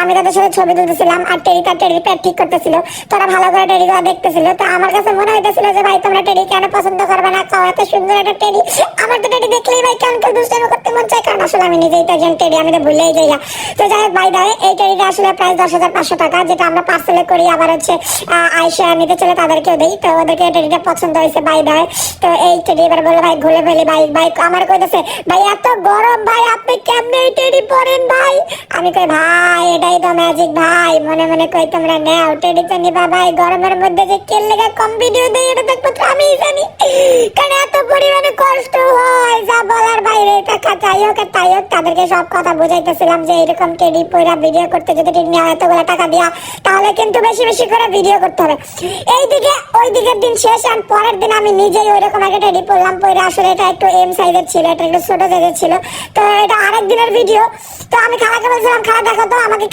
আমি তাদের সাথে ছবি তুলতেছিলাম আর টেডির পেট ঠিক করতেছিল। তোরা ভালো করে টেডি দেখতেছিল। তো আমার কাছে মনে হইতেছিল যে ভাই তোমরা টেডি কেন পছন্দ করবে না, এত সুন্দর একটা টেডি। আমার তো টেডি দেখলেই ভাই কেমন করে দুষ্টামি করতে মন চায়, কারণ আসলে আমি নিজেই তো একজন টেডি, আমি তো ভুলেই যাই। তো যাই হোক ভাই দাঁড়ে এই টেডিটা আসলে প্রায় 10,500 টাকা, যেটা আমরা পার্সেলে করি, আবার হচ্ছে আইসা নিতে চলে তাদেরকেও দিই। তো ওদেরকে টেডিটা পছন্দ হয়েছে ভাই দাঁড়ে। তো এই টেডি এবার বলে ভাই ঘুরে ফেলি। ভাই ভাই আমার কইতেছে ভাই এত গরম ভাই আপনি কেমনে এই টেডি পরেন ভাই। আমি কই ভাই এটাই তো ম্যাজিক ভাই, মনে মনে কই তোমরা নেও টেডি তো নিবা ভাই, গরমের মধ্যে যে কে লেগে কম ভিডিও দেই এটা দেখবো তো আমিই জানি, কারণ এত পরিমাণে কষ্ট হয় যা বলার বাইরে। টাকা যাই হোক আর তাই হোক, তাদেরকে সব কথা বুঝাইতেছিলাম যে এরকম টেডি পয়রা ভিডিও করতে যদি টেডি নেওয়া এতগুলো টাকা দিয়া, তাহলে কিন্তু বেশি বেশি করে ভিডিও করতে হবে। এইদিকে ওই দিকের দিন শেষ, আর পরের দিন আমি নিজেই ওইরকম একটা টেডি পরলাম। পরে আসলে এটা একটু এম সাইজের ছিল, এটা একটু ছোট সাইজের ছিল। তো এটা আরেক দিনের ভিডিও। তো আমি খালাকে বলছিলাম খালা দেখো তো আমাকে